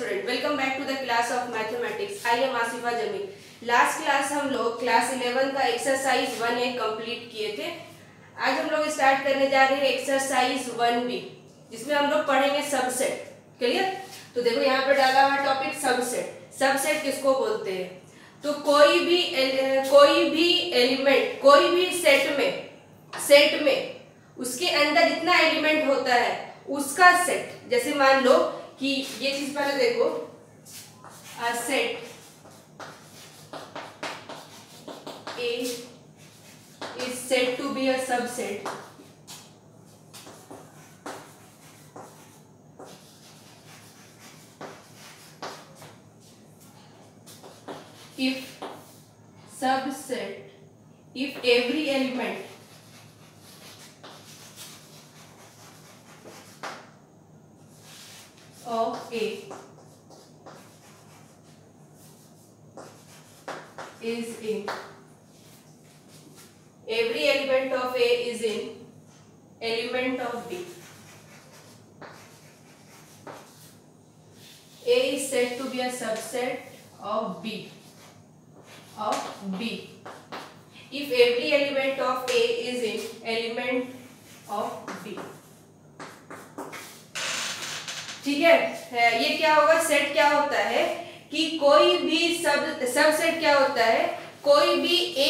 Student, welcome back to the class of mathematics. I am Asifa Jameel. Last class हम लोग class 11 का exercise 1A complete किए थे। आज हम लोग स्टार्ट करने जा रहे हैं एक्सरसाइज 1B, जिसमें हम लोग पढ़ेंगे सबसेट। क्लियर? तो देखो यहाँ पर डाला हुआ टॉपिक सबसेट। सबसेट किसको बोलते हैं? तो कोई भी एलिमेंट, कोई भी सेट में उसके अंदर जितना एलिमेंट होता है उसका सेट। जैसे मान लो कि ये चीज पहले देखो, a set A is said to be a subset if every element of A is in every element of A is in element of B. A is said to be a subset of B. If every element of A is in element of B. ठीक है, ये क्या होगा? Set क्या होता है कि कोई भी सबसेट क्या होता है, कोई भी ए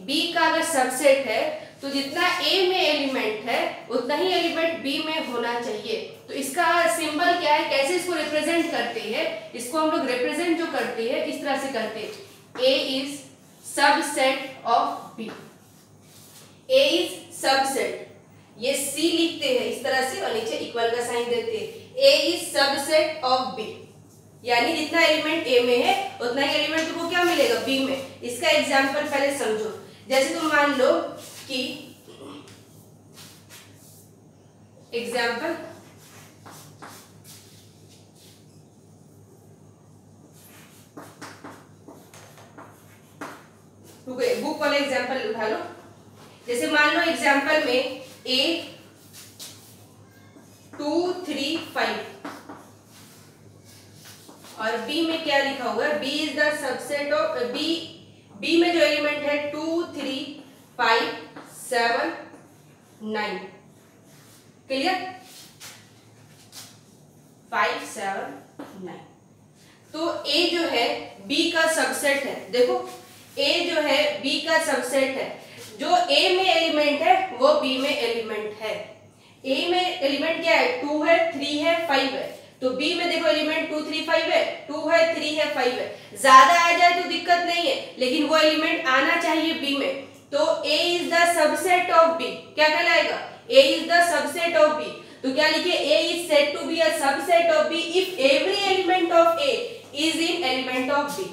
बी का अगर सबसेट है तो जितना ए में एलिमेंट है उतना ही एलिमेंट बी में होना चाहिए। तो इसका सिंबल क्या है, कैसे इसको रिप्रेजेंट करते हैं? इसको हम लोग रिप्रेजेंट जो करते हैं इस तरह से करते हैं, A is subset of B. A is subset, ये सी लिखते हैं इस तरह से और नीचे इक्वल का साइन देते हैं। A is subset of B, यानी जितना एलिमेंट A में है उतना ही एलिमेंट तुमको क्या मिलेगा B में। इसका एग्जांपल पहले समझो। जैसे तुम मान लो कि एग्जांपल बुक वाला एग्जांपल उठा लो। जैसे मान लो एग्जांपल में A 2 3 5 और B में क्या लिखा हुआ है? B is the subset of B में जो एलिमेंट है 2 3 5 7 9। क्लियर? 5 7 9। तो A जो है B का सबसेट है। देखो A जो है B का सबसेट है। जो A में एलिमेंट है वो B में एलिमेंट है। A में एलिमेंट क्या है? 2 है, 3 है, 5 है। तो B में देखो एलिमेंट 2 3 5 है, 2 है, 3 है, 5 है। ज्यादा आ जाए तो दिक्कत नहीं है, लेकिन वो एलिमेंट आना चाहिए B में। तो A is the subset of B क्या कहलाएगा? A is the subset of B। तो क्या लिखे? A is said to be a subset of B if every element of A is in element of B।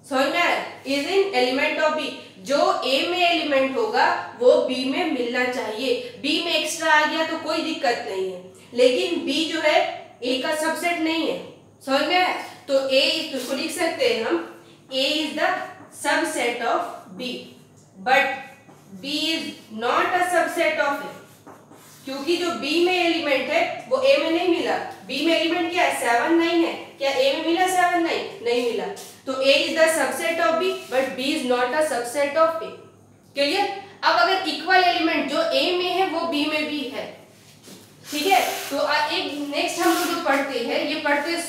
समझ में आया? Is in element of B। जो A में एलिमेंट होगा वो B में मिलना चाहिए। B में एक्स्ट्रा आ गया तो कोई दिक्कत नहीं है, लेकिन B जो है A का सबसेट नहीं है। समझ में आया? तो A इसको लिख सकते हैं हम, A is the subset of B but B is not a subset of A, क्योंकि जो B में एलिमेंट है वो A में नहीं मिला। B में एलिमेंट क्या है? 7 9 है। क्या A में मिला 7 9? नहीं मिला। तो A is the subset of B but B is not a subset of A। Clear? अब अगर इक्वल एलिमेंट जो A में है वो B में भी है, ठीक है? तो एक नेक्स्ट हम लोग जो पढ़ते हैं, ये पढ़ते हैं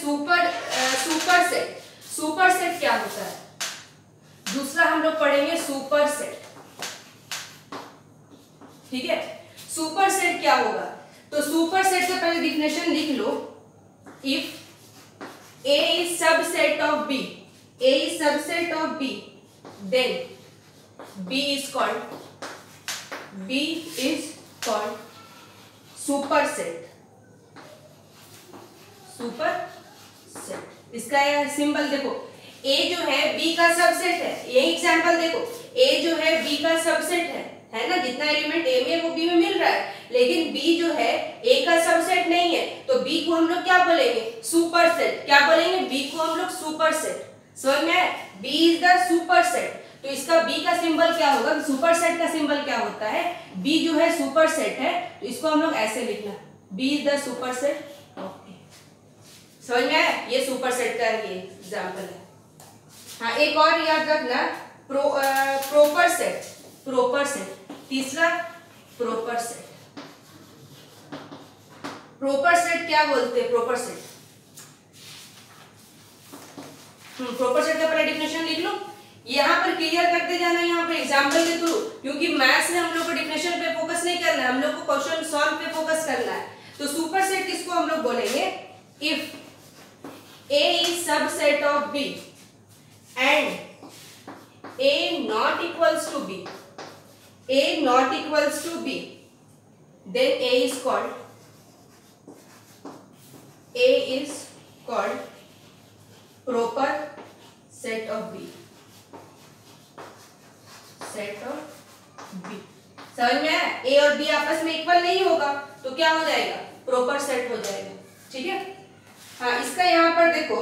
सुपरसेट। सुपरसेट क्या होता है? दूसरा हम लोग पढ़ेंगे सुपरसेट। ठीक है? सुपरसेट क्या होगा? तो सुपरसेट का पहले डिफिनेशन लिख लो। If A is subset of B, A is subset of B, then B is called superset। Superset इसका सिंबल देखो, A जो है B का सबसेट है। ये एग्जांपल देखो, A जो है B का सबसेट है ना? जितना एलिमेंट A में वो B में मिल रहा है, लेकिन B जो है A का सबसेट नहीं है। तो B को हम लोग क्या बोलेंगे? सुपरसेट। क्या बोलेंगे? B को हम लोग सुपरसेट। समझ में आया? B is the superset. तो इसका B का सिंबल क्या होगा? सुपरसेट का सिंबल क्या होता है? B जो है सुपरसेट है, तो इसको हम लोग ऐसे लिखना, B is the superset of A। समझ में आया? ये सुपर सेट का ये एग्जाम्पल है। हाँ, एक और याद रखना, प्रॉपर सेट, प्रॉपर सेट। तीसरा प्रॉपर सेट। प्रॉपर सेट क्या बोलते हैं? प्रॉपर सेट, प्रॉपर सेट का पहले डिफिनेशन लिख लो, यहाँ पर क्लियर करते जाना यहाँ पर एग्जाम्पल के थ्रू, क्योंकि मैथ्स में हम लोग को डिफिनेशन पे फोकस नहीं करना है, हम लोग को क्वेश्चन सॉल्व पे फोकस करना है। तो सुपर सेट किसको हम लोग बोलेंगे? If A is subset of B and A not equals to B, A not equals to B, then A is called proper set of B, set of B। समझ में आया? A और B आपस में इक्वल नहीं होगा तो क्या हो जाएगा? प्रॉपर सेट हो जाएगा। ठीक है। हाँ, इसका यहां पर देखो,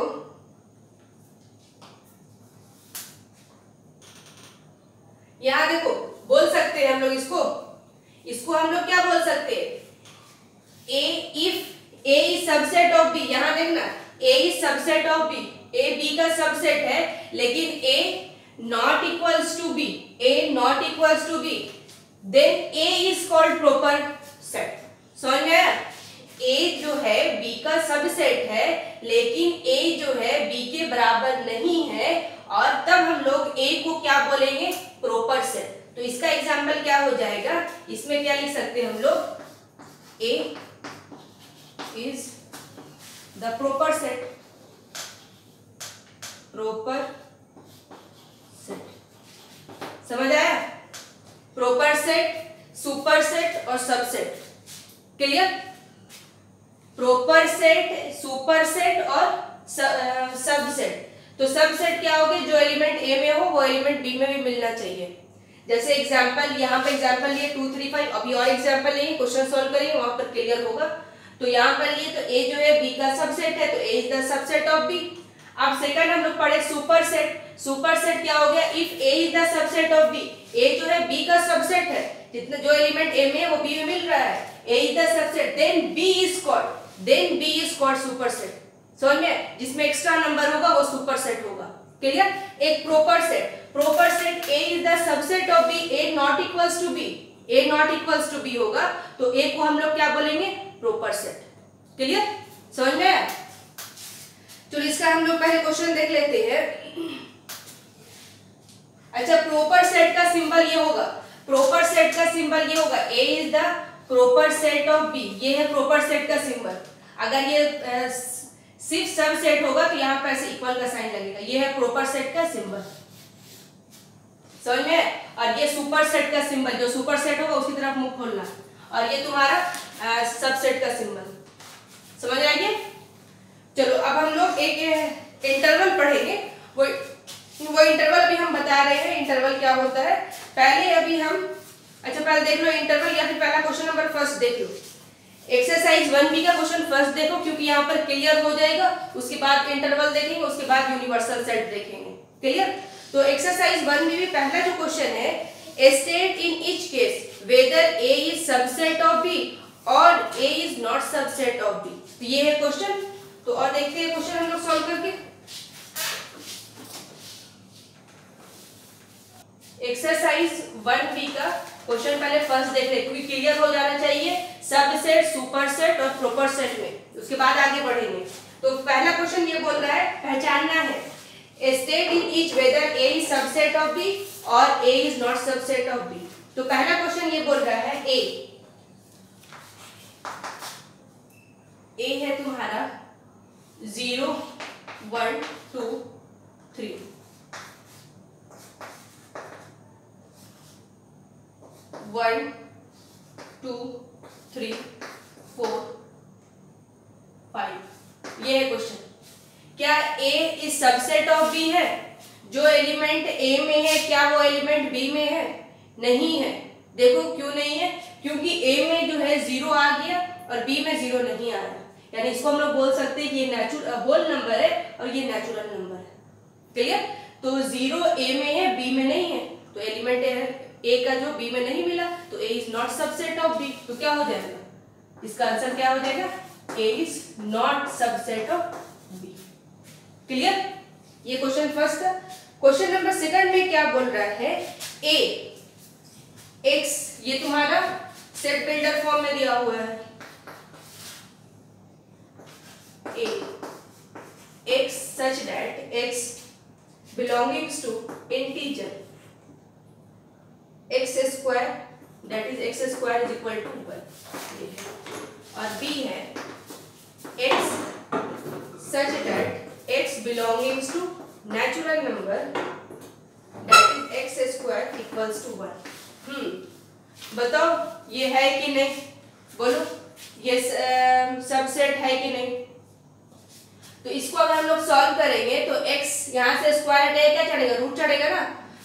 यहां देखो बोल सकते हैं हम लोग इसको हम लोग क्या बोल सकते हैं? If A is subset of B, यहां देखना, A is subset of B, A B का सबसेट है, लेकिन A not equals to B, A not equals to B, then A is called proper set. समझ में आया? A जो है B का सबसेट है, लेकिन A जो है B के बराबर नहीं है, और तब हम लोग A को क्या बोलेंगे? Proper set. तो इसका एग्जांपल क्या हो जाएगा? इसमें क्या लिख सकते हैं हम लोग? A is the proper set, proper set. समझ आया? प्रॉपर सेट, सुपर सेट और subset. Clear? Proper set, super set और सबसेट। तो सबसेट क्या हो गया? जो एलिमेंट A में हो वो एलिमेंट B में भी मिलना चाहिए। जैसे एग्जांपल, यहाँ पे एग्जांपल लिए 2 3 5, अभी और एग्जांपल लेंगे, क्वेश्चन सॉल्व करेंगे, वहां पर क्लियर होगा। तो यहाँ पर लिए तो A जो है B का सबसेट है, तो A is the subset of B। अब सेकंड हम लोग पढ़े सुपर सेट। सुपर सेट क्या हो गया? If A is the subset of B, A जो है B का सबसेट है, जितने जो एलिमेंट A में है वो B में मिल रहा है, A is the subset, then B is called super set. समझ में? जिसमें एक्स्ट्रा नंबर होगा वो सुपर सेट होगा। क्लियर? एक proper set, proper set A is the subset of B, A not equals to B, A not equals to B होगा, तो A को हम लोग क्या बोलेंगे? Proper set. क्लियर? समझ में आया? चलो इसका हम लोग पहले क्वेश्चन देख लेते हैं। अच्छा, प्रॉपर सेट का सिंबल ये होगा, प्रॉपर सेट का सिंबल ये होगा, A is the proper set of B, ये है प्रॉपर सेट का सिंबल। अगर ये सिर्फ सबसेट होगा तो यहाँ पर ऐसे इक्वल का साइन लगेगा, ये है प्रॉपर सेट का सिंबल। समझ में? और ये सुपर सेट का सिंबल, जो सुपर सेट होगा उसकी तरफ मुंह खोलना, और ये तुम्हारा सबसेट का सिंबल। समझ आ गया? चलो अब हम लोग एक इंटरवल पढ़ेंगे, वो इंटरवल अभी हम बता रहे हैं इंटरवल क्या होता है। पहले अभी हम, अच्छा पहले देख लो इंटरवल, या फिर पहला क्वेश्चन नंबर फर्स्ट देख लो। एक्सरसाइज 1B का क्वेश्चन फर्स्ट देखो, क्योंकि यहाँ पर क्लियर हो जाएगा, उसके बाद इंटरवल देखेंगे, उसके बाद यूनिवर्सल सेट देखेंगे। क्लियर? तो एक्सरसाइज 1B में पहला जो क्वेश्चन है, state in each case weather A is subset of B और A is not subset of B। तो ये है क्वेश्चन। तो और देखते हैं क्वेश्चन हम लोग सॉल्व करके। एक्सरसाइज 1B का क्वेश्चन पहले फर्स्ट देख ले, क्योंकि क्लियर हो जाना चाहिए सबसेट, सुपर सेट और प्रॉपर सेट में, उसके बाद आगे बढ़ेंगे। तो पहला क्वेश्चन ये बोल रहा है, पहचानना है state in each whether A is subset of B और A is not subset of B। तो पहला क्वेश्चन ये बोल रहा है A है तुम्हारा 0 1 2 3, 1 2 3 4 5, ये है क्वेश्चन। क्या A is subset of B है? जो एलिमेंट A में है क्या वो एलिमेंट B में है? नहीं है। देखो क्यों नहीं है? क्योंकि A में जो है 0 आ गया और B में 0 नहीं आया, यानी इसको हम लोग बोल सकते हैं कि ये होल नंबर है और ये नेचुरल नंबर है। क्लियर? तो 0 A में है, B में नहीं है, तो एलिमेंट A का जो B में नहीं मिला, तो A is not subset of B। तो क्या हो जाएगा? इसका आंसर क्या हो जाएगा? A is not subset of clear? ये क्वेश्चन फर्स्ट था। क्वेश्चन नंबर सेकंड में क्या बोल रहा है, ए एक्स, ये तुम्हारा सेट बिल्डर फॉर्म में दिया हुआ है, A X such that X belongings to integer X square, that is X square is equal to 1, और बी है X such that X belongings to natural number that is X square equals to 1। बताओ ये है कि नहीं, बोलो ये subset है कि नहीं? तो इसको अगर हम लोग सॉल्व करेंगे तो x यहाँ से स्क्वायर हटेगा, क्या चढ़ेगा, रूट चढ़ेगा ना,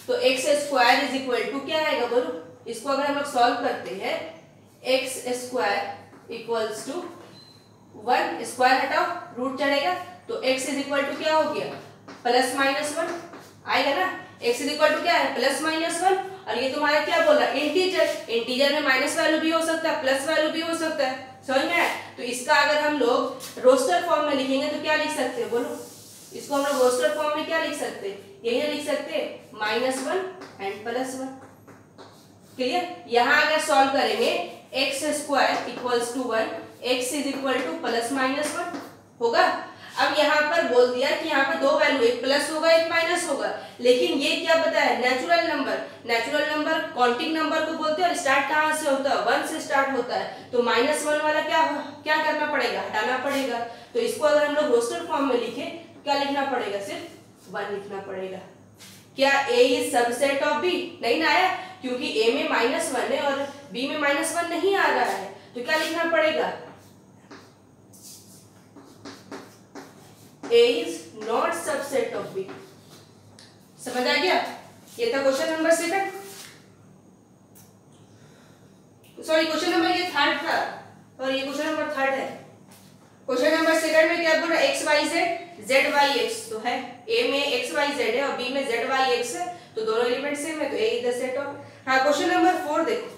तो x square is equal to क्या आएगा बोलो? इसको अगर हम लोग सॉल्व करते हैं x square equals to 1, square हटाओ रूट चढ़ेगा, तो x इज इक्वल टू क्या हो गया, प्लस माइनस 1 आएगा ना। x इज इक्वल टू क्या है, प्लस माइनस 1, और ये तुम्हारा क्या बोल रहा है, इंटीजर, इंटीजर में माइनस वैल्यू भी हो सकता है, प्लस वैल्यू भी हो सकता है, समझ में आया? तो इसका अगर हम लोग रोस्टर फॉर्म में लिखेंगे तो क्या लिख सकते हैं बोलो? इसको हम लोग रोस्टर फॉर्म में क्या लिख सकते हैं, यही ना लिख सकते हैं, -1 एंड +1। क्लियर? यहाँ अगर सॉल्व करेंगे X square equals to 1, X is equal to plus minus 1 होगा। अब यहाँ पर बोल दिया कि यहाँ पर दो वैल्यू, एक प्लस होगा एक माइनस होगा, लेकिन ये क्या बताया, natural number, natural number counting number को बोलते हैं, और स्टार्ट कहाँ से होता है, 1 से स्टार्ट होता है, तो -1 वाला क्या करना पड़ेगा, हटाना पड़ेगा। तो इसको अगर हम लोग रोस्टर फॉर्म में लिखे तो क्या लिखना पड़ेगा, सिर्फ 1 लिखना पड़ेगा। क्या a is subset of b? नहीं ना आया, क्योंकि a में -1 है और b में -1 नहीं आ रहा है, तो क्या लिखना पड़ेगा, a is not subset of b। समझ आ गया? ये था question number second, sorry question number ये थर्ड था और ये क्वेश्चन नंबर थर्ड है। क्वेश्चन नंबर सेकंड में क्या बोल रहा है, X Y Z, Z Y X, तो है a में एक्स वाई जेड है और b में जेड वाई एक्स है, तो दोनों एलिमेंट सेम है, तो a is the set of. हाँ क्वेश्चन नंबर 4 देखो,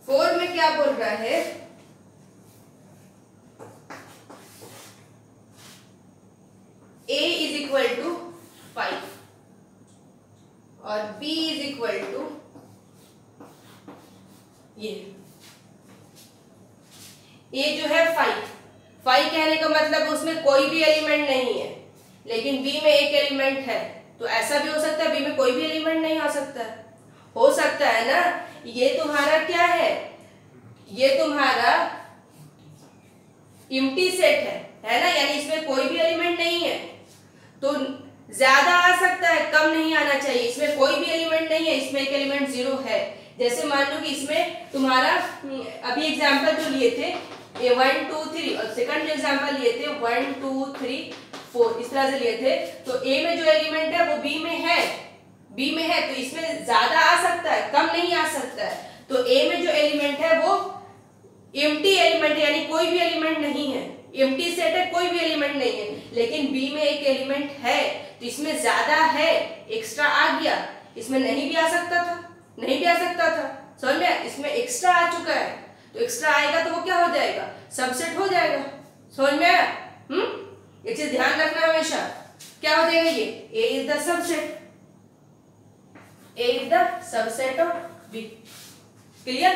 4 में क्या बोल रहा है, a इज इक्वल टू 5 और b इज इक्वल टू ये a जो है 5 कहने का मतलब उसमें कोई भी एलिमेंट नहीं है, लेकिन b में एक एलिमेंट है, तो ऐसा भी हो सकता है b में कोई भी एलिमेंट नहीं आ सकता, हो सकता है ना। ये तुम्हारा क्या है, ये तुम्हारा एम्प्टी सेट है ना, यानी इसमें कोई भी एलिमेंट नहीं है, तो ज्यादा आ सकता है, कम नहीं आना चाहिए। इसमें कोई भी एलिमेंट नहीं है, इसमें एक एलिमेंट 0 है। जैसे मान लो कि इसमें तुम्हारा अभी एग्जांपल जो लिए थे 1 2 3 और सेकंड जो एग्जांपल लिए थे 1 2 3 4 इस तरह से लिए थे, तो a में जो एलिमेंट है वो b में है, तो इसमें ज्यादा आ सकता है, कम नहीं आ सकता है। तो a में जो एलिमेंट है वो एम्प्टी एलिमेंट है, यानी कोई भी एलिमेंट नहीं है, एम्प्टी सेट है, कोई भी एलिमेंट नहीं है, लेकिन b में एक एलिमेंट है, तो इसमें ज्यादा है, एक्स्ट्रा आ गया, इसमें नहीं भी आ सकता था, समझ में? इसमें एक्स्ट्रा आ चुका है, तो एक्स्ट्रा आएगा तो वो क्या हो जाएगा, सबसेट हो जाएगा, समझ में आया? ये चीज ध्यान रखना हमेशा, क्या हो जाएगा ये, a is the subset of b। Clear?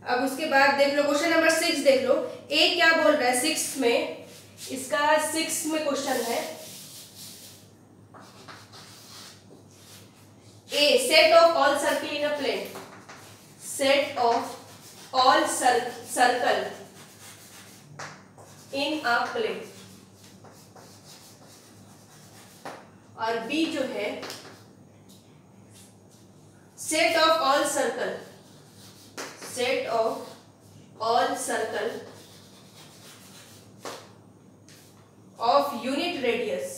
अब उसके बाद देख लो क्वेश्चन नंबर 6 देख लो, a क्या बोल रहा है 6 में, इसका 6 में क्वेश्चन है, a set of all circle in a plane, set of all circle in a plane, और b जो है set of all circle of unit radius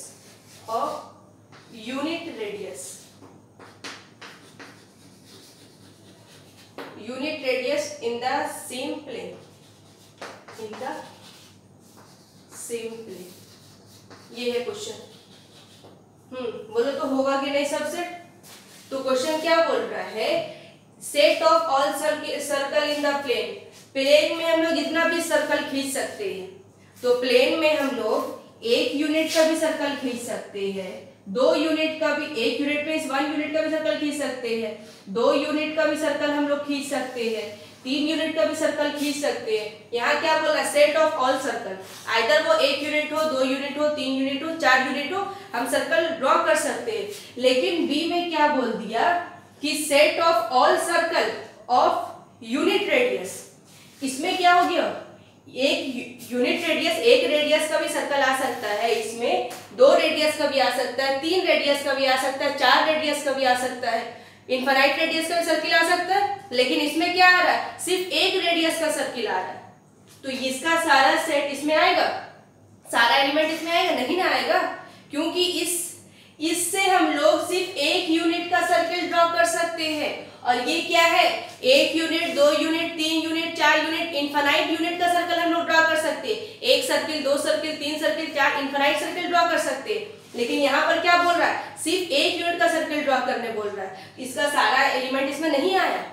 in the same plane, ये है क्वेश्चन। बोलो तो होगा कि नहीं सबसेट? तो क्वेश्चन क्या बोल रहा है, set of all circle in the plane, plane में हम लोग जितना भी सर्कल खींच सकते हैं, तो प्लेन में हम लोग 1 यूनिट का भी सर्कल खींच सकते हैं, 2 यूनिट का भी, 1 यूनिट में 1 यूनिट का भी सर्कल खींच सकते हैं, 2 यूनिट का भी सर्कल हम लोग खींच सकते हैं, 3 यूनिट का भी सर्कल खींच सकते हैं। यहाँ क्या बोला, set of all circle, either वो 1 यूनिट हो, 2 यूनिट हो, 3 यूनिट हो, 4 यूनिट हो, हम सर्कल ड्रॉ कर सकते हैं। लेकिन बी में क्या बोल दिया कि set of all circle of unit radius. इसमें क्या हो गया, एक यूनिट रेडियस, एक रेडियस का भी सर्कल आ सकता है, इसमें 2 रेडियस का भी आ सकता है, 3 रेडियस का भी आ सकता है, 4 रेडियस का भी आ सकता है, इनफाइनाइट रेडियस का भी सर्किल आ सकता है। लेकिन इसमें क्या आ रहा है, सिर्फ 1 रेडियस का सर्किल आ रहा है, तो इसका सारा सेट इसमें आएगा, सारा एलिमेंट इसमें आएगा? नहीं ना आएगा, क्योंकि इससे हम लोग सिर्फ 1 यूनिट का सर्किल ड्रॉ कर सकते हैं। और ये क्या है, 1 unit, 2 unit, 3 unit, 4 unit, infinite unit का सर्कल हम लोग ड्रॉ कर सकते हैं। 1 circle, 2 circle, 3 circle, 4 infinite circle draw कर सकते हैं। लेकिन यहाँ पर क्या बोल रहा है, सिर्फ 1 यूनिट का सर्किल ड्रॉ करने बोल रहा है। इसका सारा एलिमेंट इसमें नहीं आया,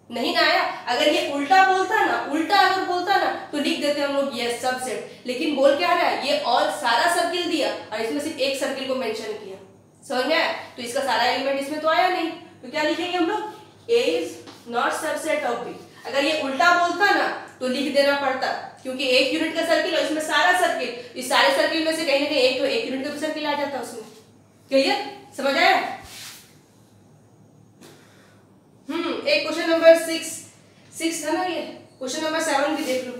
नहीं ना आया। अगर ये उल्टा बोलता ना, उल्टा अगर बोलता ना, तो लिख देते हम लोग ये सबसेट। लेकिन बोल क्या रहा है, ये और सारा सर्किल दिया और इसमें सिर्फ 1 सर्किल को मेंशन किया। समझ में आया? तो इसका सारा एलिमेंट इसमें तो आया नहीं, तो क्या लिखेंगे हम लोग, A is not subset of B। अगर ये उल्टा बोलता ना तो लिख देना पड़ता, क्योंकि 1 यूनिट का सर्किल और इसमें सारा सर्किल, इस सारे सर्किल में से कहीं ना कहीं एक तो 1 यूनिट का भी सर्किल आ जाता उसमें। क्लियर, समझ आया? एक क्वेश्चन नंबर 6 है ना, ये क्वेश्चन नंबर 7 भी देख लो।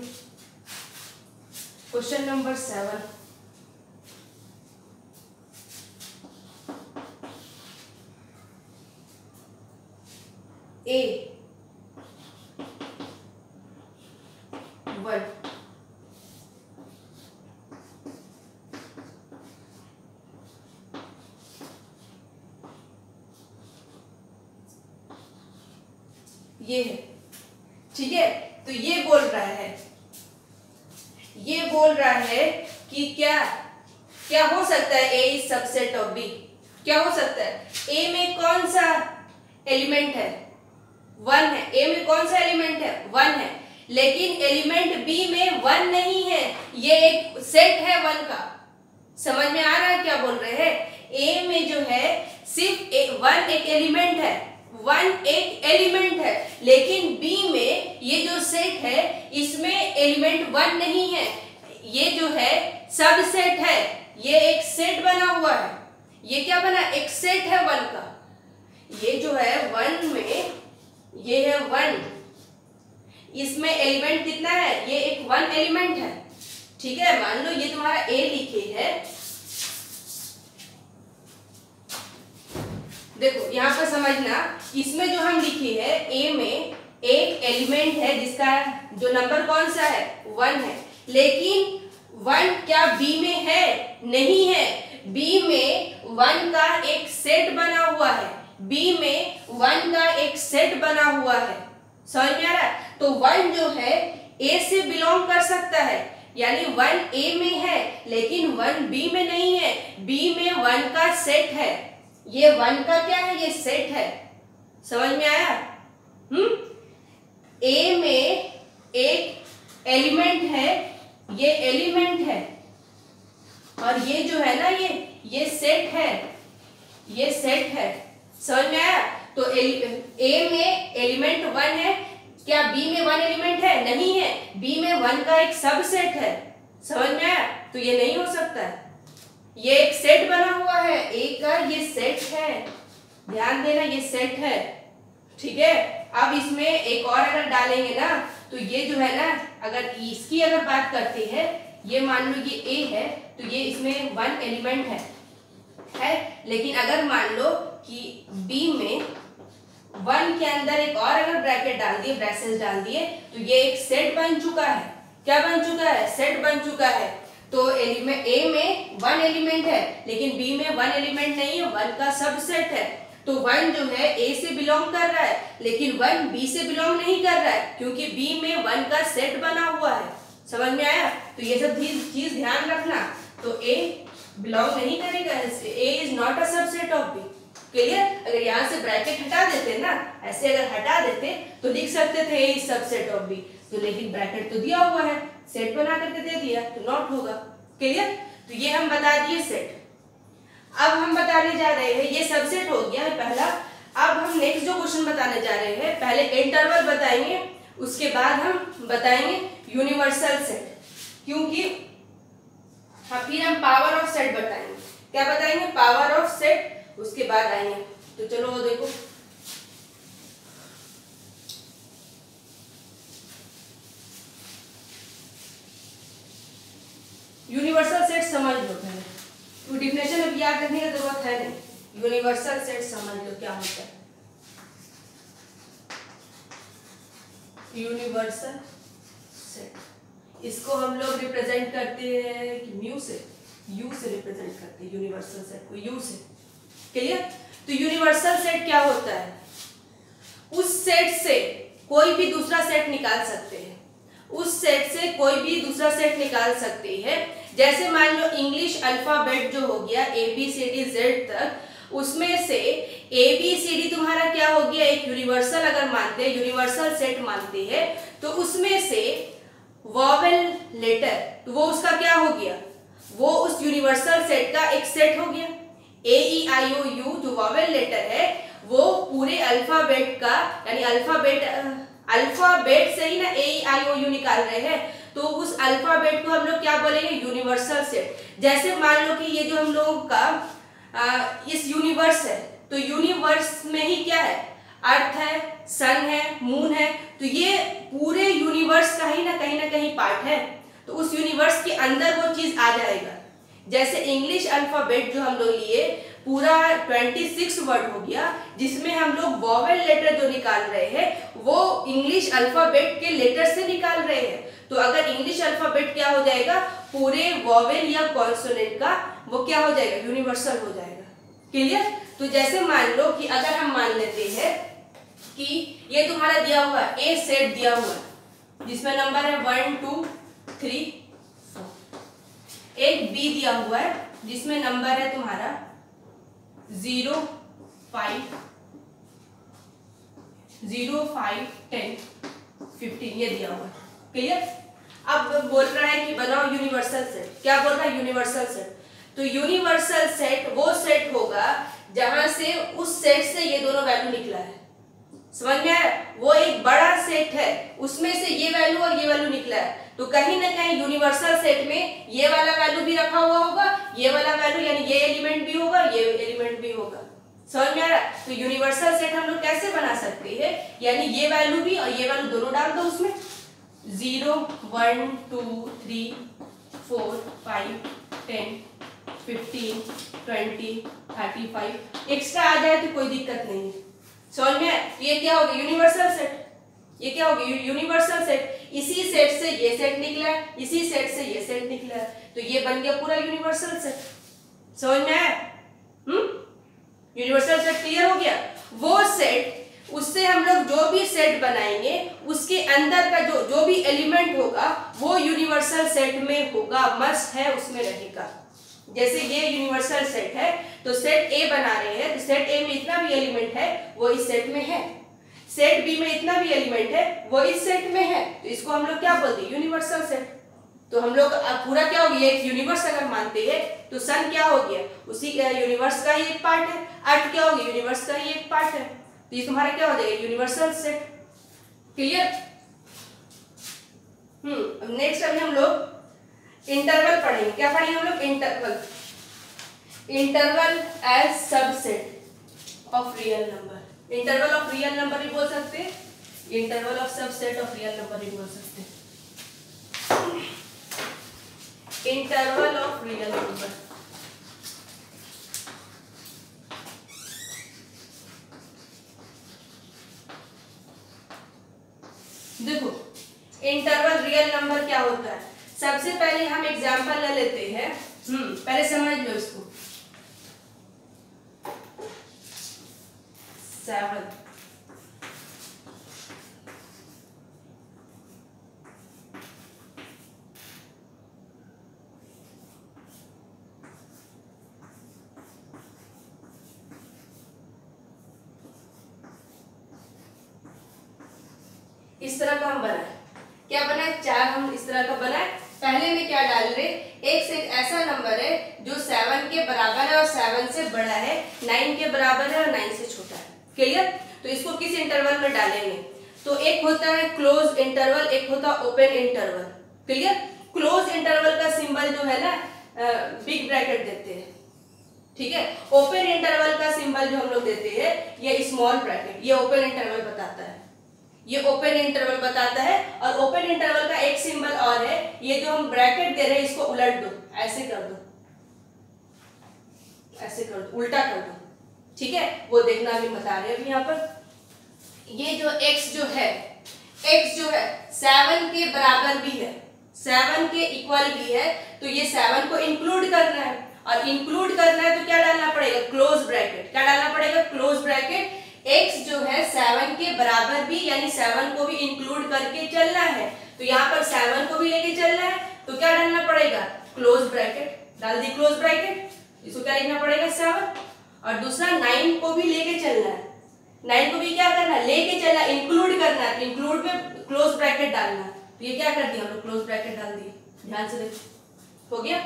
क्वेश्चन नंबर 7, A 1 ये है, ठीक है। तो ये बोल रहा है, ये बोल रहा है कि क्या क्या हो सकता है, A is subset of B। क्या हो सकता है, A में कौन सा एलिमेंट है, 1 है। A में कौन सा एलिमेंट है, 1 है। लेकिन एलिमेंट B में 1 नहीं है, ये एक सेट है 1 का। समझ में आ रहा है क्या बोल रहे हैं? A में जो है सिर्फ 1 एक एलिमेंट है, 1 एक एलिमेंट है। लेकिन B में ये जो सेट है इसमें एलिमेंट 1 नहीं है, ये जो है सबसेट है, ये एक सेट बना हुआ है। ये क्या बना, एक सेट है 1 का। ये जो है 1 में, ये है 1, इसमें एलिमेंट कितना है, ये एक 1 एलिमेंट है, ठीक है। मान लो ये तुम्हारा A लिखे है, देखो यहाँ पर समझना, इसमें जो हम लिखे है A में एक एलिमेंट है जिसका जो नंबर कौन सा है, 1 है। लेकिन 1 क्या B में है, नहीं है। B में 1 का एक सेट बना हुआ है, B में 1 का एक सेट बना हुआ है। समझ में आ रहा है? तो 1 जो है A से बिलोंग कर सकता है, यानी 1 A में है लेकिन 1 B में नहीं है। B में 1 का सेट है, ये 1 का क्या है, ये सेट है। समझ में आया? A में एक एलिमेंट है, ये एलिमेंट है, और ये जो है ना, ये सेट है, ये सेट है। समझ में आया? तो A में एलिमेंट 1 है, क्या B में 1 एलिमेंट है, नहीं है। B में 1 का एक सबसेट है। समझ में आया? तो ये नहीं हो सकता है, ये एक सेट बना हुआ है A का, ये सेट है, ध्यान देना, ये सेट है, ठीक है। अब इसमें एक और अगर डालेंगे ना, तो ये जो है ना, अगर इसकी अगर बात करते हैं, ये मान लो ये A है, तो ये इसमें 1 एलिमेंट है। लेकिन अगर मान लो कि B में 1 के अंदर एक और अगर ब्रैकेट डाल दिए, ब्रेसेस डाल दिए, तो ये एक सेट बन चुका है। क्या बन चुका है, सेट बन चुका है। तो एलिमेंट A में 1 एलिमेंट है, लेकिन B में 1 एलिमेंट नहीं है, 1 का सबसेट है। तो 1 जो है A से बिलोंग कर रहा है, लेकिन 1 B से बिलोंग नहीं कर रहा है, क्योंकि B में 1 का सेट बना हुआ है। समझ में आया? तो ये सब चीज ध्यान रखना। तो A बिलोंग नहीं करेगा, A is not a subset of B। Clear? अगर यहाँ से ब्रैकेट हटा देते ना, ऐसे अगर हटा देते तो लिख सकते थे A is subset of B। तो लेकिन ब्रैकेट तो दिया हुआ है, सेट बना करके दे दिया तो नॉट होगा। क्लियर? तो ये हम बता दिए सेट। अब हम बताने जा रहे हैं, ये सबसेट हो गया पहला। अब हम नेक्स्ट जो क्वेश्चन बताने जा रहे हैं, पहले इंटरवल बताएंगे, उसके बाद हम बताएंगे यूनिवर्सल सेट, क्योंकि हाँ फिर हम पावर ऑफ सेट बताएंगे। क्या बताएंगे? पावर ऑफ सेट, उसके बाद आएंगे। तो चलो वो देखो, यूनिवर्सल सेट समझ लो पहले, तो डिफिनेशन अब याद रखने की जरूरत है नहीं। यूनिवर्सल सेट समझ लो क्या होता है। यूनिवर्सल सेट, इसको हम लोग रिप्रेजेंट करते हैं कि म्यू से, यू से रिप्रेजेंट करते हैं यूनिवर्सल सेट को, यू से। क्लियर? तो यूनिवर्सल सेट क्या होता है? उस सेट से कोई भी दूसरा सेट निकाल सकते हैं, उस सेट से कोई भी दूसरा सेट निकाल सकते हैं। जैसे मान लो इंग्लिश अल्फाबेट जो हो गया ABCD तक, उसमें से ABCD तुम्हारा क्या हो गया? एक यूनिवर्सल अगर मानते हैं, यूनिवर्सल सेट मानते हैं, तो उसमें से वॉवेल लेटर, तो वो उसका क्या हो गया? वो उस यूनिवर्सल सेट का एक सेट हो गया। AEIOU जो वॉवेल लेटर है, वो पूरे अल्फाबेट का, यानी अल्फाबेट से ही ना AEIOU निकाल रहे हैं, तो उस अल्फाबेट को हम लोग क्या बोलेंगे? Universal set. जैसे मान लो कि ये जो हम लोगों का इस यूनिवर्स है, तो यूनिवर्स में ही क्या है? अर्थ है, सन है, मून है, तो ये पूरे यूनिवर्स का ही ना कहीं पार्ट है, तो उस यूनिवर्स के अंदर वो चीज आ जाएगा। जैसे इंग्लिश अल्फाबेट जो हम लोग लिए, पूरा 26 वर्ड हो गया, जिसमें हम लोग वॉवेल लेटर जो निकाल रहे हैं वो इंग्लिश अल्फाबेट के लेटर से निकाल रहे हैं। तो अगर इंग्लिश अल्फाबेट क्या हो जाएगा? पूरे वॉवेल या कॉन्सोनेंट का वो क्या हो जाएगा? यूनिवर्सल हो जाएगा। क्लियर? तो जैसे मान लो कि अगर हम मान लेते हैं कि ये तुम्हारा दिया हुआ ए सेट दिया हुआ है, जिसमें नंबर है 1 2 3 4। एक बी दिया हुआ है जिसमें नंबर है तुम्हारा 0 5 10 15, ये दिया हुआ है। क्लियर? अब बोल रहा है कि बनाओ यूनिवर्सल सेट। क्या बोल रहा है? Universal set. तो यूनिवर्सल सेट वो सेट होगा जहां से उस सेट से ये दोनों वैल्यू निकला है। समझ में आया? वो एक बड़ा सेट है, उसमें से ये वैल्यू और ये वैल्यू निकला है, तो कहीं ना कहीं यूनिवर्सल सेट में ये वाला वैल्यू भी रखा हुआ होगा, ये वाला वैल्यू यानी ये एलिमेंट भी होगा, ये एलिमेंट भी होगा। समझ में आ रहा? तो यूनिवर्सल सेट हम लोग कैसे बना सकते हैं? यानी ये वैल्यू भी और ये वैल्यू दोनों डाल दो उसमें, 0 1 2 3 4 5 10 15 20 35 एक्स्ट्रा आ जाए तो कोई दिक्कत नहीं है। समझ में? ये क्या हो गया? Universal set. ये क्या हो गया? Universal set. इसी सेट से ये सेट निकला है, इसी सेट से ये सेट निकला है, तो ये बन गया पूरा यूनिवर्सल सेट। समझ में आया? यूनिवर्सल सेट क्लियर हो गया? वो सेट, उससे हम लोग जो भी सेट बनाएंगे उसके अंदर का जो भी एलिमेंट होगा वो यूनिवर्सल सेट में होगा, मस्ट है, उसमें रहेगा। जैसे ये यूनिवर्सल सेट है, तो सेट ए बना रहे हैं, तो सेट ए में इतना भी एलिमेंट है वो इस सेट में है, सेट बी में इतना भी एलिमेंट है वो इस सेट में है, तो इसको हम लोग क्या बोलते हैं? Universal set. तो हम लोग पूरा क्या हो गया? एक यूनिवर्स अगर मानते हैं तो सन क्या हो गया? उसी यूनिवर्स का ही एक पार्ट है। अर्थ क्या हो गया? यूनिवर्स का ही एक पार्ट है, तो ये तुम्हारा क्या हो जाएगा? Universal set. क्लियर? नेक्स्ट अभी हम लोग इंटरवल पढ़ेंगे। क्या पढ़ेंगे हम लोग? Interval. Interval as subset of real number. Interval of real number भी बोल सकते हैं, interval of subset of real number भी बोल सकते हैं। इंटरवल ऑफ रियल नंबर, देखो इंटरवल रियल नंबर क्या होता है? सबसे पहले हम एग्जांपल ले लेते हैं। पहले समझ लो इसको। 7 इस तरह का हम बनाए। क्या बना है, 4 हम इस तरह का बना है। पहले में क्या डाल रहे, एक ऐसा नंबर है जो 7 के बराबर है और 7 से बड़ा है, 9 के बराबर है और 9 से छोटा है। क्लियर? तो इसको किस इंटरवल में डालेंगे, तो एक होता है क्लोज इंटरवल, एक होता है open interval. Clear? Close interval का सिंबल जो है ना बिग ब्रैकेट देते हैं, ठीक है। ओपन इंटरवल का सिंबल जो हम लोग देते हैं ये स्मॉल ब्रैकेट, ये ओपन इंटरवल बताता है, ये ओपन इंटरवल बताता है। और ओपन इंटरवल का एक सिंबल और है, ये जो हम ब्रैकेट दे रहे हैं इसको उलट दो, ऐसे कर दो, ऐसे कर दो, उल्टा कर दो, ठीक है। वो देखना अभी बता रहे हैं अभी यहाँ पर। ये जो x जो है 7 के बराबर भी है, 7 के इक्वल भी है, तो ये 7 को इंक्लूड करना है। और इंक्लूड करना है तो क्या डालना पड़ेगा, क्लोज ब्रैकेट। क्या डालना पड़ेगा, क्लोज ब्रैकेट। x जो है 7 के बराबर भी, यानी 7 को भी इंक्लूड करके चलना है, तो यहाँ पर 7 को भी लेके चलना है, तो क्या डालना पड़ेगा, क्लोज ब्रैकेट। डाल दी क्लोज ब्रैकेट, इसको क्या लिखना पड़ेगा 7। और दूसरा 9 को भी लेके चलना है, 9 को भी क्या करना है, लेके चलना, इंक्लूड करना है, इंक्लूड में क्लोज ब्रैकेट डालना है। तो ये क्या कर दिया हम लोग, क्लोज ब्रैकेट डाल दिए। ध्यान से देखो, हो गया।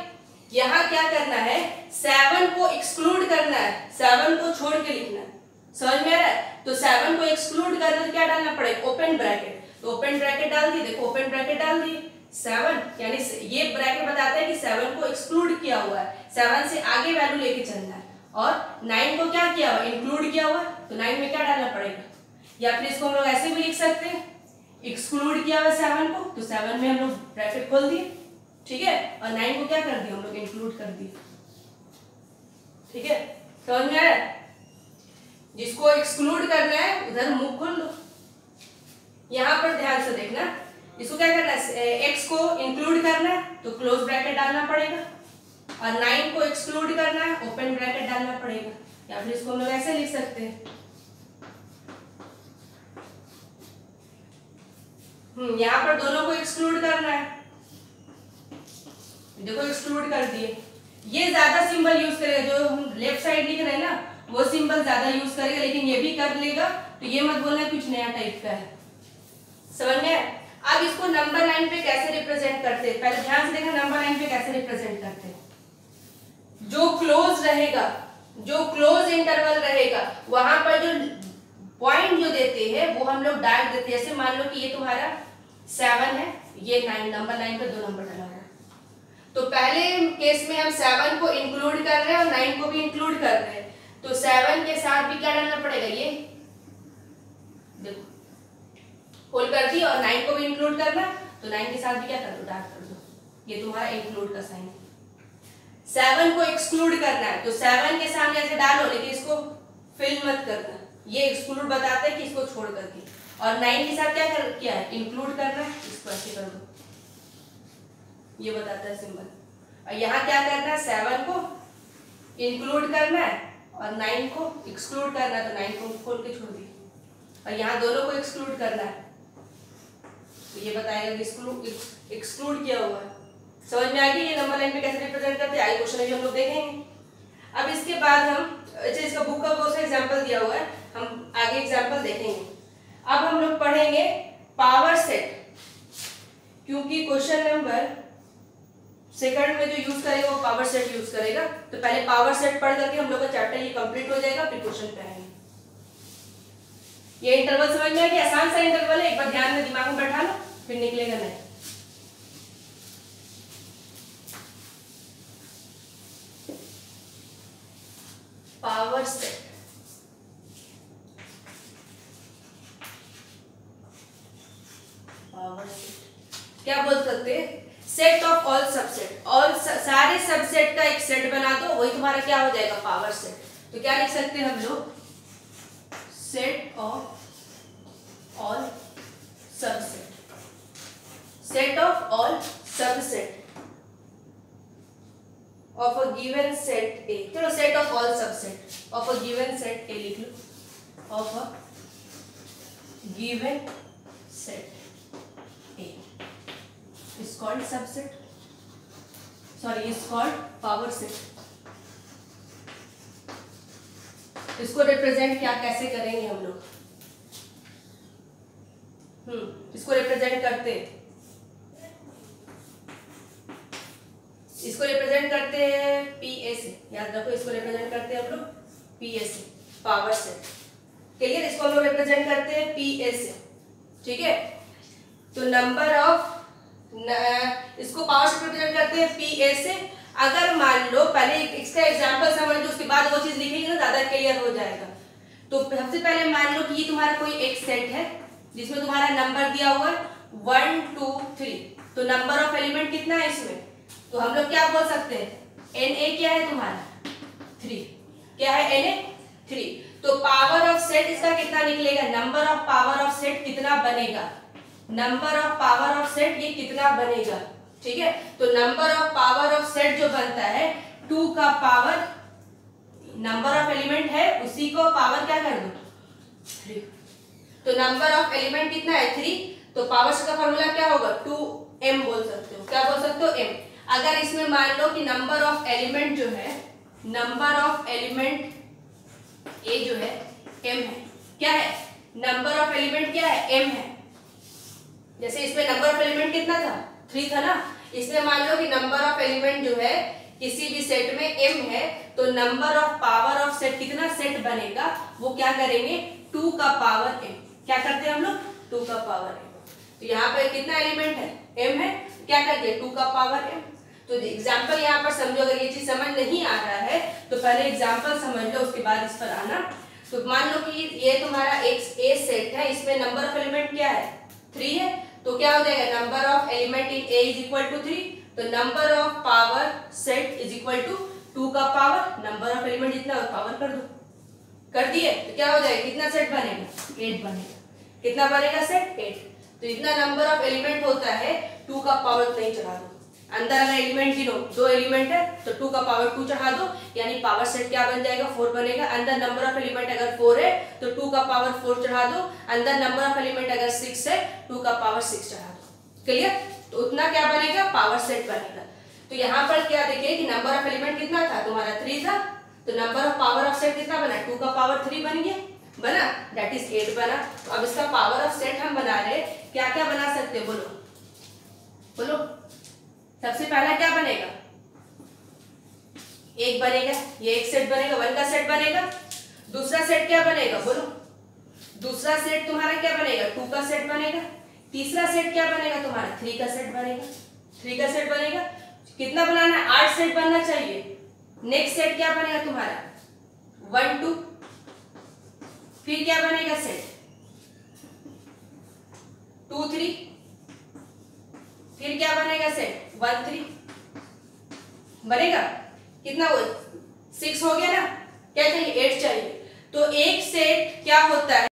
यहाँ क्या करना है, 7 को एक्सक्लूड करना है, 7 को छोड़ के लिखना है। समझ में आ रहा है? तो 7 को एक्सक्लूड करना है तो क्या डालना पड़ेगा, ओपन ब्रैकेट। तो ओपन ब्रैकेट डाल दिए, देखो ओपन ब्रैकेट डाल दिए। 7 यानी ये ब्रैकेट बताता है कि 7 को एक्सक्लूड किया हुआ है, 7 से आगे वैल्यू लेके चलना है। और 9 को क्या किया हुआ, इंक्लूड किया हुआ, तो 9 में क्या डालना पड़ेगा, या फिर इसको हम लोग ऐसे भी लिख सकते हैं, एक्सक्लूड किया हुआ 7 को, तो 7 में हम लोग ब्रैकेट खोल दिए, ठीक है। और 9 को क्या कर दिया हम लोग, इंक्लूड कर दिए, ठीक है। समझ में आया? जिसको एक्सक्लूड करना है उधर मुंह खोल लो। यहाँ पर ध्यान से देखना, इसको क्या करना है, x को इंक्लूड करना है तो क्लोज ब्रैकेट डालना पड़ेगा, और 9 को एक्सक्लूड करना है ओपन ब्रैकेट डालना पड़ेगा। या फिर इसको हम लोग ऐसे लिख सकते हैं, यहाँ पर दोनों को एक्सक्लूड करना है, देखो एक्सक्लूड कर दिए। ये ज्यादा सिंबल यूज करेगा, जो हम लेफ्ट साइड लिख रहे हैं ना वो सिंबल ज्यादा यूज करेगा, लेकिन ये भी कर लेगा, तो ये मत बोलना कुछ नया टाइप का है। समझ में? अब इसको नंबर लाइन पे कैसे रिप्रेजेंट करते हैं, पहले ध्यान से देखना नंबर लाइन पे कैसे रिप्रेजेंट करते हैं। जो क्लोज रहेगा, जो क्लोज इंटरवल रहेगा, वहां पर जो पॉइंट जो देते हैं वो हम लोग डार्क देते हैं। जैसे मान लो कि ये तुम्हारा 7 है, ये 9, नंबर लाइन पे 2 नंबर डाला है, तो पहले केस में हम 7 को इंक्लूड कर रहे हैं और 9 को भी इंक्लूड कर रहे हैं, तो 7 के साथ भी क्या डालना पड़ेगा, ये देखो होल कर दी, और 9 को भी इंक्लूड करना, तो 9 के साथ भी क्या कर दो, डार्क कर दो, ये तुम्हारा इंक्लूड का साइन है। 7 को एक्सक्लूड करना है तो 7 के सामने ऐसे डालो, लेकिन इसको फिल मत करना, ये एक्सक्लूड बताता है कि इसको छोड़ करके। और 9 के साथ क्या है, इंक्लूड करना है, इसको ऐसे कर दो, ये बताता है सिंबल। और यहाँ क्या करना है, 7 को इंक्लूड करना है और 9 को एक्सक्लूड करना है, तो 9 को खोल के छोड़ दिए। और यहाँ दोनों को एक्सक्लूड करना है, तो ये बताएगा कि एक्सक्लूड किया हुआ है। समझ में आ गई ये नंबर लाइन पे कैसे रिप्रेजेंट करते हैं, आगे क्वेश्चन भी हम लोग देखेंगे। अब इसके बाद हम, अच्छा इसका बुक का कौन सा एग्जाम्पल दिया हुआ है, हम आगे एग्जाम्पल देखेंगे। अब हम लोग पढ़ेंगे पावर सेट, क्योंकि क्वेश्चन नंबर सेकंड में जो यूज करेगा वो पावर सेट यूज करेगा, तो पहले पावर सेट पढ़ करके हम लोग का चैप्टर ये कंप्लीट हो जाएगा, फिर क्वेश्चन पे आएंगे। ये इंटरवल समझ में आ गया, आसान सा इंटरवल है, एक बार ध्यान में दिमाग में बैठा लो, फिर निकलेगा नहीं। पावर सेट, पावर सेट क्या बोल सकते हैं, set of all subset, all सारे सबसेट का एक सेट बना दो, वही तुम्हारा क्या हो जाएगा, पावर सेट। तो क्या लिख सकते हैं हम लोग, set of all subset, set of all subset of a given set A, चलो set of all subset of a given set A लिख लो, of a given set A is called subset, sorry is called power set। इसको represent क्या कैसे करेंगे हम लोग, इसको represent करते याद रखो इसको रिप्रेजेंट करते हैं हम लोग PS से, पावर सेट। क्लियर, इसको हम लोग रिप्रेजेंट करते हैं PS से, ठीक है। तो नंबर ऑफ, इसको पावर से रिप्रेजेंट करते हैं PS से। अगर मान लो पहले इसका एग्जांपल समझ लो, उसके बाद वो चीज लिखेंगे ना ज्यादा क्लियर हो जाएगा। तो सबसे पहले मान लो कि ये तुम्हारा कोई एक सेट है जिसमें तुम्हारा नंबर दिया हुआ है 1 2 3। तो नंबर ऑफ एलिमेंट कितना है इसमें, तो हम लोग क्या बोल सकते हैं, Na क्या है तुम्हारा 3, क्या है Na 3। तो पावर ऑफ सेट इसका कितना निकलेगा, number of power of set कितना बनेगा, number of power of set ये कितना बनेगा, ठीक है। तो number of power of set जो बनता है 2 का पावर, नंबर ऑफ एलिमेंट है उसी को पावर क्या कर दो 3। तो नंबर ऑफ एलिमेंट कितना है 3, तो पावर का फॉर्मूला क्या होगा 2m बोल सकते हो, क्या बोल सकते हो m। अगर इसमें मान लो कि नंबर ऑफ एलिमेंट जो है, नंबर ऑफ एलिमेंट a जो है m है, क्या है, नंबर ऑफ एलिमेंट क्या है m है। जैसे इसमें नंबर ऑफ एलिमेंट कितना था 3 था ना, इसमें मान लो कि नंबर ऑफ एलिमेंट जो है किसी भी सेट में m है, तो number of power of set कितना सेट बनेगा, वो क्या करेंगे 2 का पावर m। क्या करते हैं हम लोग 2 का पावर m। तो यहाँ पे कितना एलिमेंट है m है, क्या कर दिया 2 का पावर m। तो एग्जांपल यहाँ पर समझो, अगर ये चीज समझ नहीं आ रहा है तो पहले एग्जांपल समझ लो उसके बाद इस पर आना। तो मान लो कि ये तुम्हारा एक ए सेट है, इसमें नंबर ऑफ एलिमेंट क्या है 3 है, तो क्या हो जाएगा number of element in A is equal to 3। तो number of power set is equal to 2 का पावर नंबर ऑफ एलिमेंट जितना पावर कर दो, कर दिए। तो क्या हो जाएगा, कितना सेट बनेगा 8 बनेगा, कितना बनेगा सेट 8। तो इतना नंबर ऑफ एलिमेंट होता है, 2 का पावर नहीं चढ़ा दो, अंदर अगर एलिमेंट गिनो 2 एलिमेंट है तो 2 का पावर 2 चढ़ा दो, यानी पावर सेट क्या बन जाएगा 4 बनेगा। अंदर नंबर ऑफ एलिमेंट अगर 4 है तो 2 का पावर 4 चढ़ा दो, अंदर नंबर ऑफ एलिमेंट अगर 6 है 2 का पावर 6 चढ़ा दो। क्लियर, तो उतना क्या बनेगा पावर सेट बनेगा। तो यहाँ पर क्या देखिए कि नंबर ऑफ एलिमेंट कितना था तुम्हारा 3 था, तो number of power of set कितना बना 2 का पावर 3 बन गया, बना दैट इज 8 बना। तो अब इसका पावर ऑफ सेट हम बना रहे, क्या क्या बना सकते हैं बोलो बोलो। सबसे पहला क्या बनेगा, एक बनेगा, ये एक सेट बनेगा 1 का सेट बनेगा। दूसरा सेट क्या बनेगा बोलो, दूसरा सेट तुम्हारा क्या बनेगा 2 का सेट बनेगा। तीसरा सेट क्या बनेगा तुम्हारा 3 का सेट बनेगा, 3 का सेट बनेगा। कितना बनाना है 8 सेट बनना चाहिए। नेक्स्ट सेट क्या बनेगा तुम्हारा 1 2, फिर क्या बनेगा सेट 2 3, फिर क्या बनेगा सेट 1 3 बनेगा। कितना वो 6 हो गया ना, क्या चाहिए 8 चाहिए। तो एक सेट क्या होता है